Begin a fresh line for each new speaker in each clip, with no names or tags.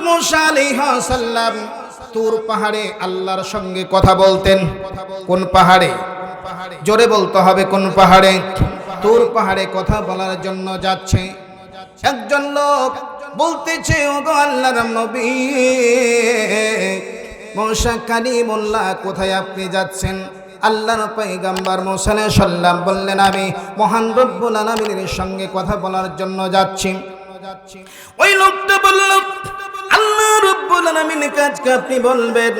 মুসা আলাইহিস সালাম তুর পাহাড়ে আল্লাহর সঙ্গে কথা বলতেন। কোন পাহাড়ে? জোরে বলতে হবে, কোন পাহাড়ে? তুর পাহাড়ে কথা বলার জন্য যাচ্ছে। একজন লোক বলতেছে, ওগো আল্লাহর নবী মুসা কালিমুল্লাহ, কোথায় আপনি যাচ্ছেন? আল্লাহর পয়গম্বর মুসা আলাইহিস সালাম বললেন, আমি মহান রব্বুল আলামিনের সঙ্গে কথা বলার জন্য যাচ্ছি। ওই লোকটা বলল, আল্লাহ রব্বুল আলামিনের কাছে আপনি বলবেন,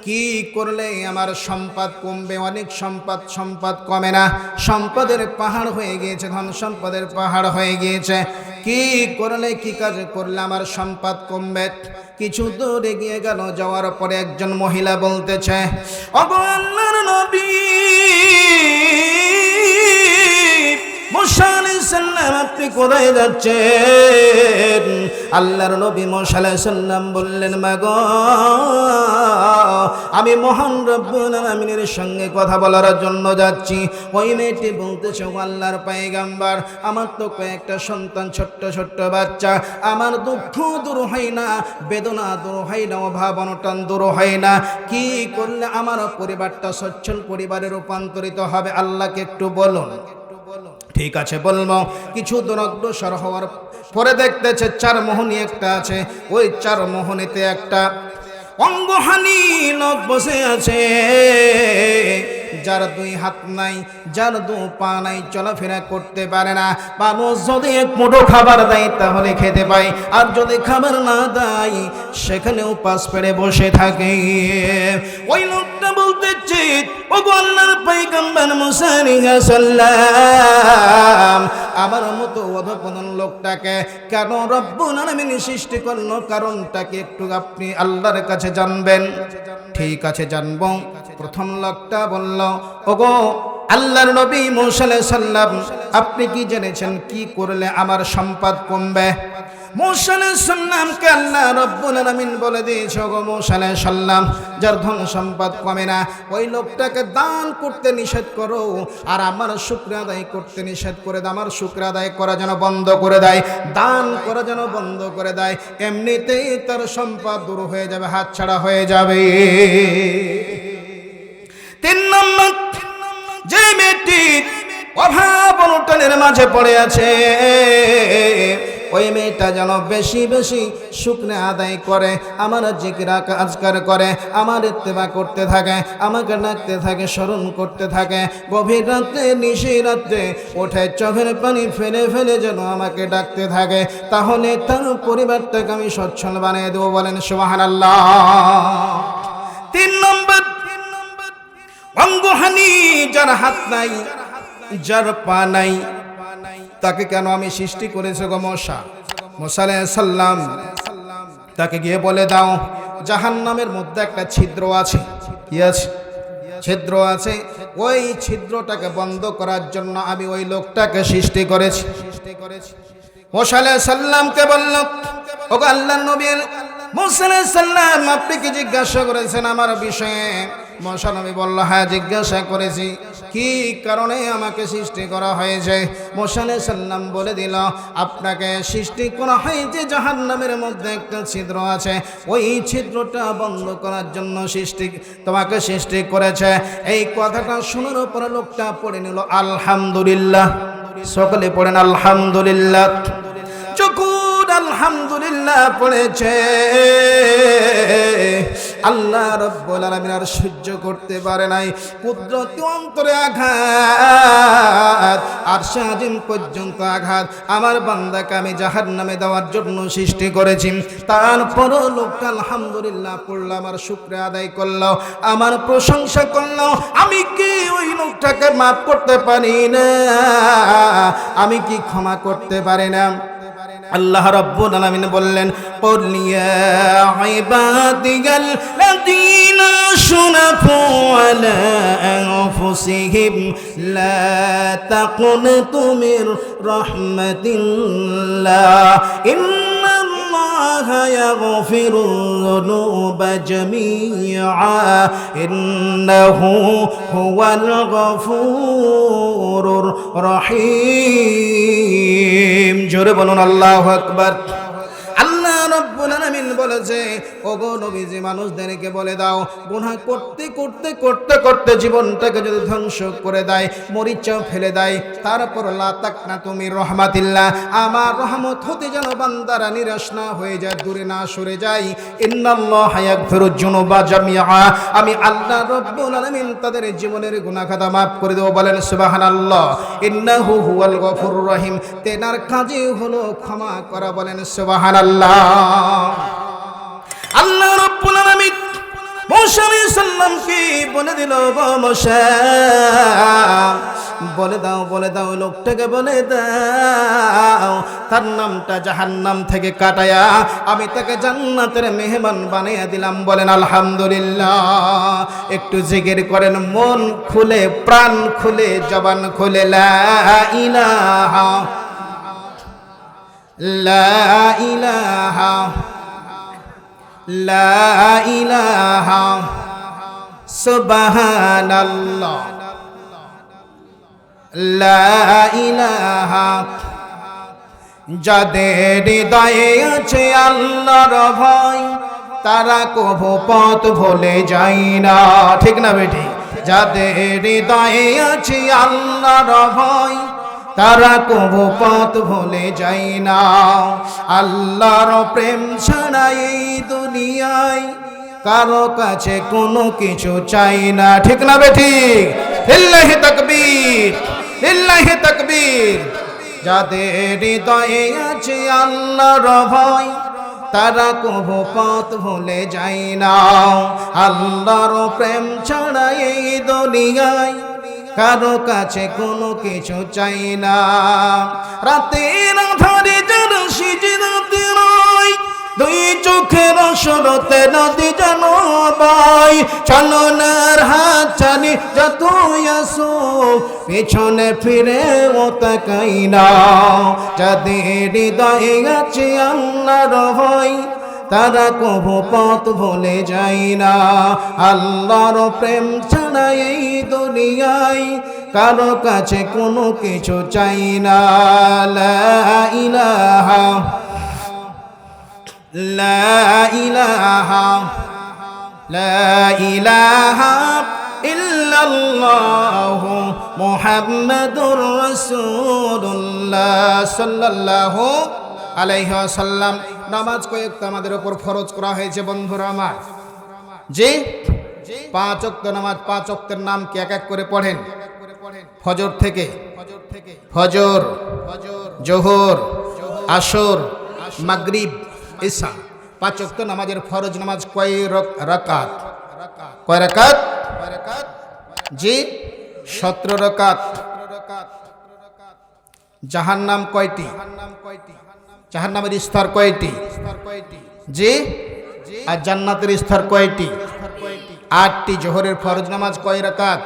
কি করলে আমার সম্পদ কমবে? অনেক সম্পদ কমে না, সম্পদের পাহাড় হয়ে গিয়েছে, ধন সম্পদের পাহাড় হয়ে গিয়েছে। কি করলে, কি কাজ করলে আমার সম্পদ কমবে? কিছু দূরে গিয়ে গেল, যাওয়ার পরে একজন মহিলা বলতেছে, ওগো আল্লাহর নবী মুসা আলাইহিস সালাম, আপনি কোথায় যাচ্ছেন? আল্লাহর নবী মুসা আলাইহিস সালাম বললেন, মাগো আমি মহান রব্বুল আলামিনের সঙ্গে কথা বলার জন্য যাচ্ছি। ওই মেয়েটি বলতেছে, ও আল্লাহর পয়গম্বর, আমার তো কয়েকটা সন্তান, ছোট্ট ছোট্ট বাচ্চা, আমার দুঃখ দূর হয় না, বেদনা দূর হয় না, অভাব অনটন দূর হয় না। কি করলে আমার পরিবারটা সচ্ছল পরিবারে রূপান্তরিত হবে? আল্লাহকে একটু বলুন। ঠিক আছে, বলবো। কিছু দূর অগ্রসর হওয়ার পরে দেখতেছে চার মোহনী একটা আছে। ওই চার মোহনীতে একটা অঙ্গহানি লোক বসে আছে, যার দুই হাত নাই, যার দু পা নাই, চলাফেরা করতে পারে না। মানুষ যদি এক মুঠো খাবার দেয় তাহলে খেতে পায়, আর যদি খাবার না দেয় সেখানেও পাশ পেড়ে বসে থাকে। ওই লোকটা বলতেছে, ওগো আল্লাহর পয়গম্বর মুসা আলাইহিস সালাম, আমার মতো অধপতন লোকটাকে কেন রব্বুল আলামিন সৃষ্টি করলো? কারণটাকে একটু আপনি আল্লাহর কাছে জানবেন। ঠিক আছে, জানবো। প্রথম লোকটা বলল, ওগো আল্লাহর নবী মুসা আলাইহিস সালাম, আপনি কি জেনেছেন কি করলে আমার সম্পদ কমবে? মুসা আলাইহিস সালামকে আল্লাহ রব্বুল আলামিন বলে দিয়েছে, ওগো মুসা আলাইহিস সালাম, যার ধন সম্পদ কমে না, ওই লোকটাকে দান করতে নিষেধ করো, আর আমার শুকর আদায় করতে নিষেধ করে দাও। আমার শুকর আদায় করা যেন বন্ধ করে দেয়, দান করা যেন বন্ধ করে দেয়। এমনিতেই তার সম্পদ দূর হয়ে যাবে, হাতছাড়া হয়ে যাবে। তিন নম্বর, যে মেয়েটি অভাব অনটনের মাঝে পড়ে আছে, ওই মেয়েটা যেন বেশি বেশি শুকনা আদায় করে, আমার জিকির আজকার করে, আমার ইত্তেবা করতে থাকে, আমাকে ডাকতে থাকে, স্মরণ করতে থাকে। গভীর রাত্রে, নিশি রাত্রে ওঠে চোখের পানি ফেলে ফেলে যেন আমাকে ডাকতে থাকে, তাহলে তার পরিবারটাকে আমি সচ্ছল বানিয়ে দেবো। বলেন সুবহানাল্লাহ। তিন নম্বর, অঙ্গহানি, যার হাত নাই, যার পা নাই, তাকে কেন আমি সৃষ্টি করেছি গো মুসা? মুসা আলাইহিস সালাম তাকে গিয়ে বলে দাও, জাহান্নামের মধ্যে একটা ছিদ্র আছে। কি আছে? ছিদ্র আছে। ওই ছিদ্রটাকে বন্ধ করার জন্য আমি ওই লোকটাকে সৃষ্টি করেছি। মুসা আলাইহিস সালামকে বলল, ওগো আল্লাহর নবী মুসা আলাইহিস সালাম, আপনি কি জিজ্ঞাসা করেছেন আমার বিষয়ে? মুসা নবী বলল, হ্যাঁ জিজ্ঞাসা করেছি। কি কারণে আমাকে সৃষ্টি করা হয়েছে? মুসা আলাইহিস সালাম বলে দিল, আপনাকে সৃষ্টি করা হয়েছে জাহান্নামের মধ্যে একটা ছিদ্র আছে, ওই ছিদ্রটা বন্ধ করার জন্য তোমাকে সৃষ্টি করেছে। এই কথাটা শোনার পরে লোকটা পড়ে নিল আলহামদুলিল্লাহ। সকলে পড়েন আলহামদুলিল্লাহ। যখন আলহামদুলিল্লাহ পড়েছে, আল্লাহ রাব্বুল আলামিন আর সহ্য করতে পারে নাই। কুদরতি অন্তরে আঘাত, আরশে আজিম পর্যন্ত আঘাত। আমার বান্দাকে আমি জাহান্নামে দেওয়ার জন্য সৃষ্টি করেছি। তারপরও লোকটা আলহামদুলিল্লাহ পড়ল, আমার শুকরিয়া আদায় করলো, আমার প্রশংসা করলো। আমি কি ওই লোকটাকে মাফ করতে পারি না? আমি কি ক্ষমা করতে পারি না? আল্লাহ রাব্বুল আলামিন বললেন, কুল ইয়া ইবাদিয়াল্লাযীনা আশরাফু আলা আনফুসিহিম লা তাকুনতু মির রাহমাতিল্লাহ ইন্নাল্লাহা ইয়াগফিরুয-যুনুবা জামিআ ইন্নাহু হুয়াল গফুরুর রহিম। জোরে বলুন আল্লাহু আকবার। আল্লাহ রাব্বুল আলামিন বলেছে, ওগো নবীজি মানুষদেরকে বলে দাও, গুনাহ করতে করতে করতে করতে জীবনটাকে যদি ধ্বংস করে দেয়, মরিচা ফেলে দেয়, তারপর লা তাকনাতু মির রাহমাতিল্লাহ, আমার রহমত হতে যেন বান্দারা নিরাশ না হয়ে যায়, দূরে না সরে যায়। ইন্নাল্লাহা ইয়াগফিরুয যুনুবা জামিআ, আমি আল্লাহ রাব্বুল আলামিন তাদের জীবনের গুনাহ খাতা মাফ করে দেব। বলেন সুবহানাল্লাহ। ইন্নাহু হুয়াল গফুরুর রহিম, তেনার কাজই হলো ক্ষমা করা। বলেন সুবহানাল্লাহ। আল্লাহ রাব্বুল আলামিন মুসা আলাইহিস সালামকে বলে দিল, গো মুসা বলে দাও, বলে দাও, লোকটাকে বলে দাও তার নামটা জাহান্নাম থেকে কাটায়া আমি তাকে জান্নাতের মেহমান বানিয়ে দিলাম। বলেন আলহামদুলিল্লাহ। একটু জিকির করেন মন খুলে, প্রাণ খুলে, জবান খুলে, লা ইলাহা লা ইলাহা লা ইলাহা সুবহানাল্লাহ লা ইলাহা। যাদের হৃদয়ে আছে আল্লাহর ভয়, তারা কভু পথ ভুলে যায় না। ঠিক না বেটি? যাদের হৃদয়ে আছে আল্লাহর ভয়, তারা কভু পথ ভুলে যায় না। আল্লাহর প্রেম ছাড়া এই দুনিয়ায় কারো কাছে কোনো কিছু চাই না। ঠিক না বেঠিক? লিল্লাহি তাকবীর, লিল্লাহি তাকবীর। যাদের হৃদয়ে আছে আল্লাহর ভয়, তারা কভু পথ ভুলে যায় না। আল্লাহর প্রেম ছাড়া এই দুনিয়ায় কারো কাছে কোনো কিছু চাই না। রাতের আধারে যারা সিজদাতে রয়, দুই চোখের সরতে নদী যেন বয়, চলনার হাত চালি যতই আসো, পেছনে ফিরে ও তাকাই না। যাদের হৃদয়ে আছে আল্লাহর ভয়, তারা কভু পথ ভুলে যায় না। আল্লাহর প্রেম ছাড়া এই দুনিয়ায় কারো কাছে কোনো কিছু চাই না। লা ইলাহা লা ইলাহা লা ইলাহা ইল্লাল্লাহু মুহাম্মাদুর রাসূলুল্লাহ সাল্লাল্লাহু আলাইহি ওয়াসাল্লাম। নামাজ কয়েকটা আমাদের উপর ফরজ করা হয়েছে বন্ধুরা আমার। জি, 5 ওয়াক্ত নামাজ। 5 ওয়াক্তের নাম কি এক এক করে পড়েন। ফজর থেকে ফজর, জোহর, আসর, মাগরিব, ইশা। 5 ওয়াক্ত নামাজের ফরজ নামাজ কয় রাকাত? কয় রাকাত? জি, 17 রাকাত। জাহান্নাম কয়টি? জাহান্নামের স্তর কয়টি? জি। আর জান্নাতের স্তর কয়টি? 8টি। জোহরের ফরজ নামাজ কয় রাকাত?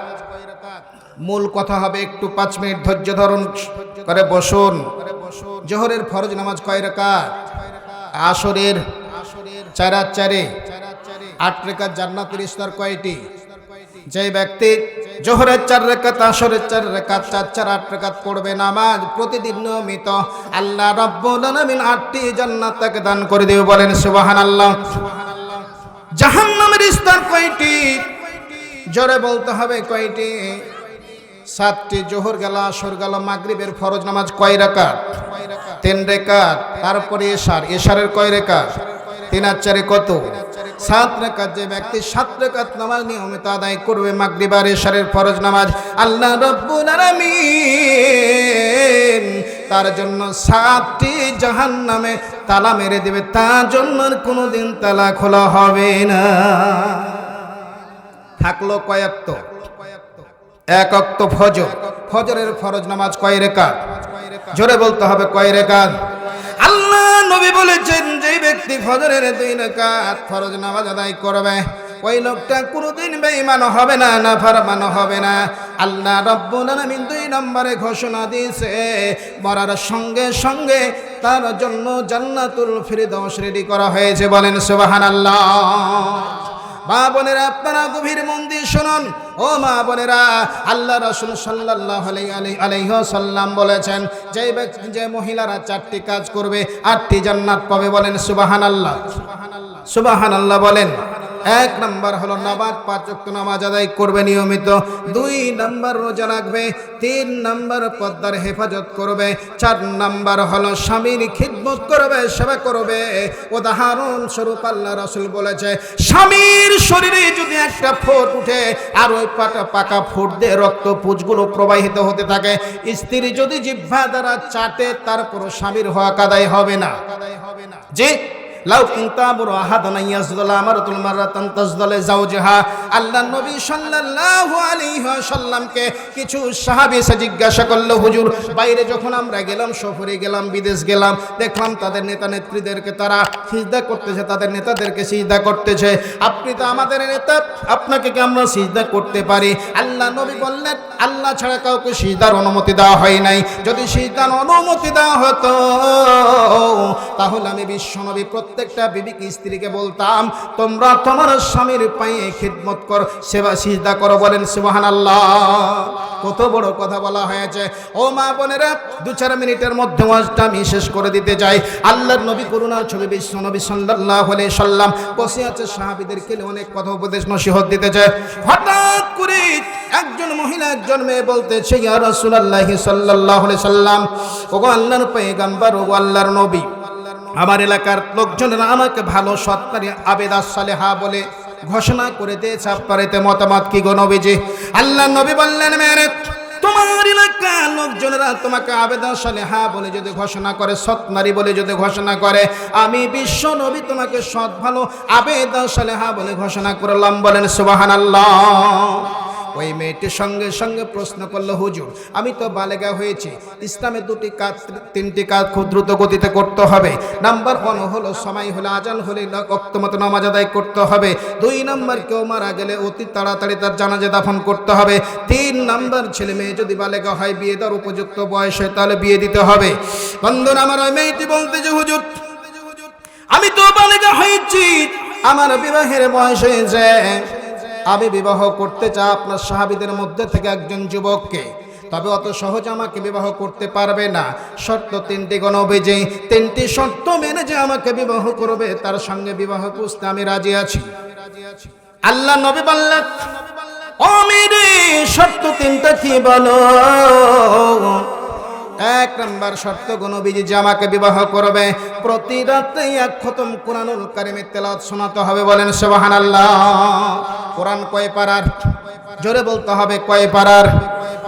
মূল কথা হবে, একটু 5 মিনিট ধৈর্য ধরুন করে বসুন। জোহরের ফরজ নামাজ কয় রাকাত? আসরের 4 8 রাকাত। জান্নাতের স্তর কয়টি? যে ব্যক্তি জোহরের 4 রাকাত, আসরের 4 রাকাত, 4 8 রাকাত পড়বে নামাজ প্রতিদিন নিয়মিত, আল্লাহ রাব্বুল আলামিন 8টি জান্নাত তাকে দান করে দেবে। বলেন সুবহানাল্লাহ। জাহান্নামের স্তর কয়টি? জোরে বলতে হবে কয়টি? 7টি। জোহর গেল, আসর গেল, মাগরিবের ফরজ নামাজ কয় রাকাত? 3 রাকাত। তারপরে এশারের কয় রাকাত? 3 আর 4 কত? 7 রাকাত। যে ব্যক্তি 7 রাকাত নামাজ নিয়মিত আদায় করবে, মাগরিব আর এশারের ফরজ নামাজ, আল্লাহ রাব্বুল আলামিন তার জন্য 7টি জাহান্নামে তালা মেরে দেবে, তার জন্য কোনোদিন তালা খোলা হবে না। থাকলো কয় ওয়াক্ত? 1 ওয়াক্ত ফজর। ফজরের ফরজ নামাজ কয় রাকাত? জোরে বলতে হবে কয় রাকাত? আল্লাহ নবী বলেছেন, যে ব্যক্তি ফজরের 2 রাকাত ফরজ নামাজ আদায় করবে, ওই লোকটা কোনোদিন বেঈমান হবে না, নাফরমান হবে না। আল্লাহ রাব্বুল আলামিন 2 নম্বরে ঘোষণা দিয়েছে, মরার সঙ্গে সঙ্গে তার জন্য জান্নাতুল ফিরদাউস রেডি করা হয়েছে। বলেন সুবহানাল্লাহ। মা বোনেরা, আপনারা গভীর মন দিয়ে শুনুন, ও মা বোনেরা, আল্লাহ রাসূল সাল্লাল্লাহু আলাইহি ওয়াসাল্লাম বলেছেন, যে মহিলারা 4টি কাজ করবে 8টি জান্নাত পাবে। বলেন সুবহানাল্লাহ, সুবহানাল্লাহ বলেন। 1 নাম্বার হলো নামাজ, 5 ওয়াক্ত নামাজ আদায় করবে নিয়মিত। 2 নাম্বার রোজা রাখবে। 3 নাম্বার পর্দার হেফাজত করবে। 4 নাম্বার হলো স্বামীর খিদমত করবে, সেবা করবে। উদাহরণ স্বরূপ আল্লাহ রাসূল বলেছে, স্বামীর শরীরে যদি একটা ফোঁট উঠে আর ওই পাকা ফোঁট দিয়ে রক্ত পুঁজগুলো প্রবাহিত হতে থাকে, স্ত্রী যদি জিহ্বা দ্বারা চাটে, তারপর স্বামীর হক আদায় হবে না। জি, লাউ কুনতাবুর আহাদান ইয়াসদুল আমারাতুল মারাতান তাসদালে জাওজাহা। আল্লাহ নবী সাল্লাল্লাহু আলাইহি ওয়াসাল্লামকে কিছু সাহাবী এসে জিজ্ঞাসা করলো, হুজুর বাইরে যখন আমরা গেলাম, সফরে গেলাম, বিদেশ গেলাম, দেখলাম তাদের নেতা নেত্রীদেরকে তারা সিজদা করতেছে, তাদের নেতাদেরকে সিজদা করতেছে, আপনি তো আমাদের নেতা, আপনাকে কি আমরা সিজদা করতে পারি? আল্লাহ নবী বললেন, আল্লাহ ছাড়া কাউকে সিজদার অনুমতি দেওয়া হয় নাই। যদি সিজদার অনুমতি দেওয়া হতো, তাহলে আমি বিশ্বনবী প্রত্যেকটা বিবিকে, স্ত্রীকে বলতাম, তোমরা তোমার স্বামীর পায়ে খিদমত কর, সেবা সিজদা করো। বলেন সুবহানাল্লাহ। কত বড় কথা বলা হয়েছে। ও মা বোনেরা, 2-4 মিনিটের মধ্যে ওয়াজটা আমি শেষ করে দিতে চাই। আল্লাহর নবী করুণার ছবি বিশ্বনবী সাল্লাল্লাহু আলাইহি সাল্লাম বসে আছে, সাহাবীদেরকে অনেক কথা উপদেশ নসিহত দিতে চায়। হঠাৎ করে একজন মহিলা, একজন মেয়ে বলতেছে, ইয়া রাসূলুল্লাহ সাল্লাল্লাহু আলাইহি সাল্লাম, ওগো আল্লাহর পয়গম্বর, ওগো আল্লাহর নবী, আমার এলাকার লোকজনেরা আমাকে ভালো সৎকারী আবেদা সালেহা বলে ঘোষণা করে দিয়েছে, আপনার এতে মতামত কি গো নবীজি? আল্লাহ নবী বললেন, মেরে তোমার এলাকার লোকজনেরা তোমাকে আবেদা সালেহা বলে যদি ঘোষণা করে, সৎ নারী বলে যদি ঘোষণা করে, আমি বিশ্ব নবী তোমাকে সৎ ভালো আবেদা সালেহা বলে ঘোষণা করলাম। বলেন সুবহানাল্লাহ। ওই মেয়েটির সঙ্গে সঙ্গে প্রশ্ন করলো, হুজুর আমি তো বালেগা হয়েছি, ইসলামে 3টি কাজ খুব দ্রুত গতিতে করতে হবে। নাম্বার 1 হলো সময় হলে, আজান হলে ওয়াক্ত মতো নামাজ আদায় করতে হবে। 2 নাম্বার, কেউ মারা গেলে অতি তাড়াতাড়ি তার জানাজা দাফন করতে হবে। 3 নাম্বার, ছেলে মেয়ে যদি বালেগা হয়, বিয়ে দেওয়ার উপযুক্ত বয়স হয়, তাহলে বিয়ে দিতে হবে। বন্ধুরা আমার, ওই মেয়েটি বলতে যে, হুজুর আমি তো বালেগা হয়েছি, আমার বিবাহের বয়স হয়েছে, আমি বিবাহ করতে চাই আপনার সাহাবীদের মধ্যে থেকে একজন যুবককে, তবে অত সহজ আমাকে বিবাহ করতে পারবে না। শর্ত 3টি গণবিজয়ী, 3টি শর্ত মেনে যে আমাকে বিবাহ করবে, তার সঙ্গে বিবাহ করতে আমি রাজি আছি। আল্লাহ নবী বললেন, ও মেয়ে, শর্ত 3টা কি বলো? 1 নাম্বার শর্ত, নবীজি যে আমাকে বিবাহ করবে, প্রতি রাতে 1 খতম কোরআনুল কারীমের তেলাওয়াত শোনাতে হবে। বলেন সুবহানাল্লাহ। কোরআন কয় পারার? জোরে বলতে হবে, কয় পারার?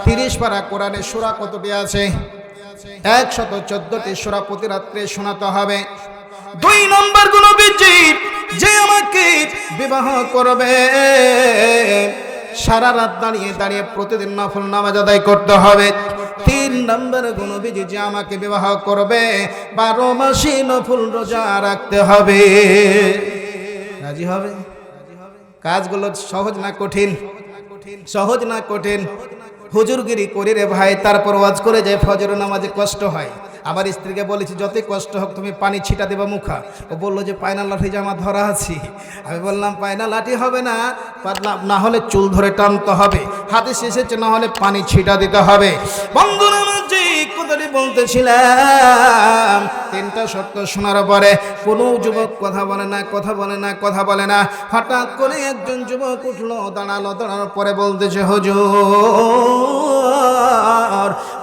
30 পারা। কোরআনে সূরা কতটি আছে? 114টি সূরা প্রতি রাতে শোনাতে হবে। 2 নম্বর, নবীজি যে আমাকে বিবাহ করবে, সারা রাত দাঁড়িয়ে দাঁড়িয়ে প্রতিদিন নফল নামাজ আদায় করতে হবে। 3 নম্বর, নবীজি যে আমাকে বিবাহ করবে, 12 মাসে নফল রোজা রাখতে হবে। রাজি হবে? কাজগুলো সহজ না কঠিন? সহজ না কঠিন? হুজুরগিরি করি রে ভাই, তারপর ওয়াজ করে যায়, ফজর নামাজে কষ্ট হয়। আমার স্ত্রীকে বলেছি, যতই কষ্ট হোক তুমি পানি ছিটা দেবা মুখা। ও বললো যে পায়না লাঠি জামা ধরা আছি। আমি বললাম, পায়না লাঠি হবে না, না হলে চুল ধরে টানতে হবে, হাদিস এসেছে না হলে পানি ছিটা দিতে হবে। বন্ধুরা আমার, যে কথাটি বলতেছিলাম, 3টা শর্ত শোনার পরে কোনো যুবক কথা বলে না, কথা বলে না, কথা বলে না। হঠাৎ করে একজন যুবক উঠলো, দাঁড়ালো, দাঁড়ানোর পরে বলতেছে, হুজুর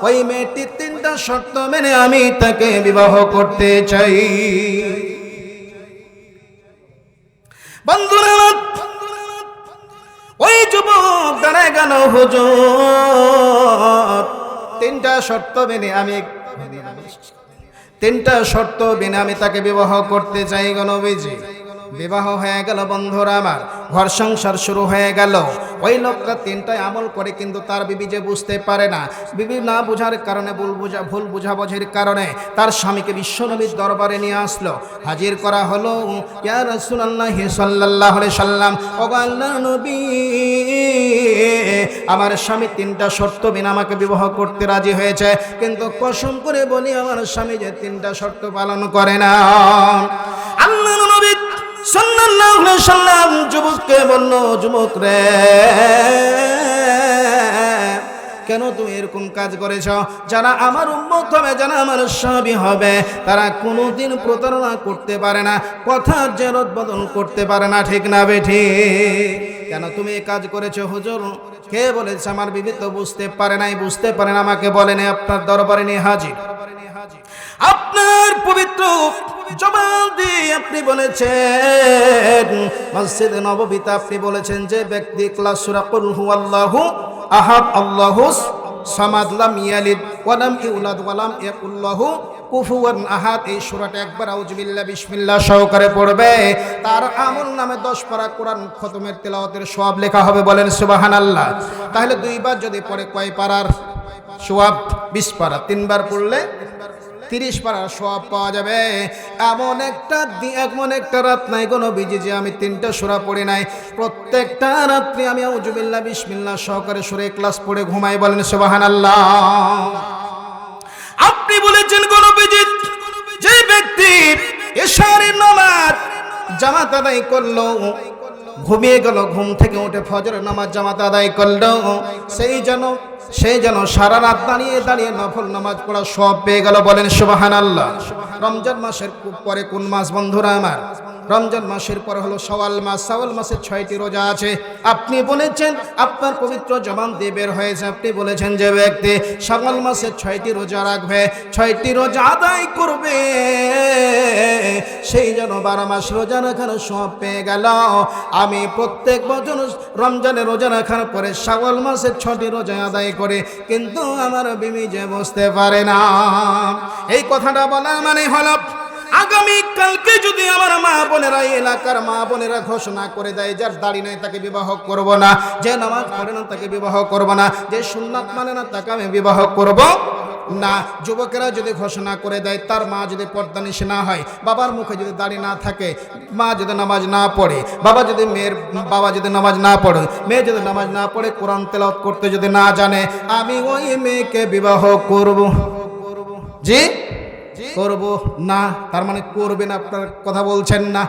ওই মেয়েটির 3টা শর্ত মেনে আমি তাকে বিবাহ করতে চাই। বন্ধুরা, ওই যুবক দাঁড়ায় গেল, হুজুর 3টা শর্ত মেনে আমি 3টা শর্ত মেনে আমি তাকে বিবাহ করতে চাই গো নবীজি। বিবাহ হয়ে গেল। বন্ধুরা আমার, ঘর সংসার শুরু হয়ে গেল। ওই লোকটা 3টায় আমল করে, কিন্তু তার বিবি যে বুঝতে পারে না, বিবি না বুঝার কারণে, ভুল বুঝাবুঝির কারণে তার স্বামীকে বিশ্বনবীর দরবারে নিয়ে আসলো। হাজির করা হলো, ইয়া রাসূলুল্লাহ সাল্লাল্লাহু আলাইহি সাল্লাম, ওগো আল্লাহর নবী, আমার স্বামী 3টা শর্ত মেনে আমাকে বিবাহ করতে রাজি হয়েছে, কিন্তু কসম করে বলি আমার স্বামী যে 3টা শর্ত পালন করে না। আল্লাহর নবী সাল্লাল্লাহু আলাইহি সাল্লাম যুবককে বলল, যুবক রে, কেন তুমি এরকম কাজ করেছ? যারা আমার উম্মত হবে, যারা আমার সাহাবী হবে, তারা কোনোদিন প্রতারণা করতে পারে না, কথার জেরত বদল করতে পারে না, ঠিক না বেঠি? কেন তুমি এই কাজ করেছো হুজুর? কে বলেছে? আমার বিবি তো বুঝতে পারে নাই, বুঝতে পারে না, আমাকে বলেনি, আপনার দরবারে নিয়ে হাজির। আপনার পবিত্র জবান দিয়ে আপনি বলেছেন, মসজিদে নববীতে আপনি বলেছেন, যে ব্যক্তি ইখলাস সূরা কুল হুয়াল্লাহু আহাদ আল্লাহুস সামাদ লাম ইয়ালিদ ওয়া লাম ইউলাদ ওয়া লাম ইয়াকুল লাহু কুফুয়ান আহাদ, এই সূরাটা একবার আউযুবিল্লাহ বিসমিল্লাহ সহকারে পড়বে, তার আমল নামে 10 পারা কোরআন খতমের তেলাওয়াতের সওয়াব লেখা হবে। বলেন সুবহানাল্লাহ। তাহলে দুইবার যদি পড়ে কয় পারার সওয়াব? 20 পারা। তিনবার পড়লে 30 পারার সওয়াব পাওয়া যাবে। এমন একটা রাত নাই কোনো বিজি যে আমি 3টা সূরা পড়ি নাই। প্রত্যেকটা রাত্রি আমি আউযুবিল্লাহ বিসমিল্লাহ সহকারে সূরা ইখলাস পড়ে ঘুমাই। বলেন সুবহানাল্লাহ। আপনি বলেছেন কোন বিজি, যে ব্যক্তি ইশার নামাজ জামাত আদায় করলো, ঘুমিয়ে গেল, ঘুম থেকে উঠে ফজরের নামাজ জামাত আদায় করলো, সেই যেন সারা রাত দাঁড়িয়ে দাঁড়িয়ে নফল নামাজ পড়া সব পেয়ে গেল। বলেন সুবহানাল্লাহ। রমজান মাসের পরে কোন মাস বন্ধুরা আমার? রমজান মাসের পর হলো শাওয়াল মাস। শাওয়াল মাসে 6টি রোজা আছে। আপনি বলেছেন, আপনার পবিত্র জবান দিয়ে বের হয়েছে, আপনি বলেছেন যে ব্যক্তি শাওয়াল মাসে 6টি রোজা রাখবে, 6টি রোজা আদায় করবে, সেই যেন 12 মাস রোজা রাখার সব পেয়ে গেল। আমি প্রত্যেক বছর রমজানে রোজা রাখার পরে শাওয়াল মাসে 6টি রোজা আদায় করে, কিন্তু আমার বিবি যে বুঝতে পারে না। এই কথাটা বলার মানে হলো, আগামী কালকে যদি আমার মা বোনেরা, এলাকার মা বোনেরা ঘোষণা করে দেয়, যার দাড়ি নাই তাকে বিবাহ করব না, যে নামাজ পড়ে না তাকে বিবাহ করব না, যে সুন্নাত মানে না তাকে আমি বিবাহ করব না। যুবকেরা যদি ঘোষণা করে দেয়, তার মা যদি পর্দানিশী না হয়, বাবার মুখে যদি দাড়ি না থাকে, মা যদি নামাজ না পড়ে, বাবা যদি নামাজ না পড়ে, মেয়ে যদি নামাজ না পড়ে, কোরআন তেলাওয়াত করতে যদি না জানে, আমি ওই মেয়েকে বিবাহ করব। জি করব না, তার মানে করবেন, আপনার কথা বলছেন না।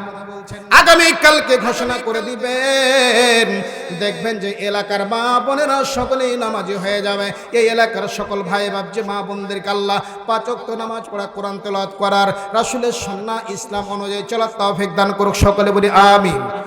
আগামী কালকে ঘোষণা করে দিবেন, দেখবেন যে এলাকার মা বোনেরা সকলেই নামাজি হয়ে যাবে। এই এলাকার সকল ভাই বাবজি মা বোনদেরকে আল্লাহ 5 ওয়াক্ত নামাজ পড়া, কোরআন তেলাওয়াত করার, রাসূলের সুন্নাহ ইসলাম অনুযায়ী চলার তৌফিক দান করুক। সকলে বলি আমিন।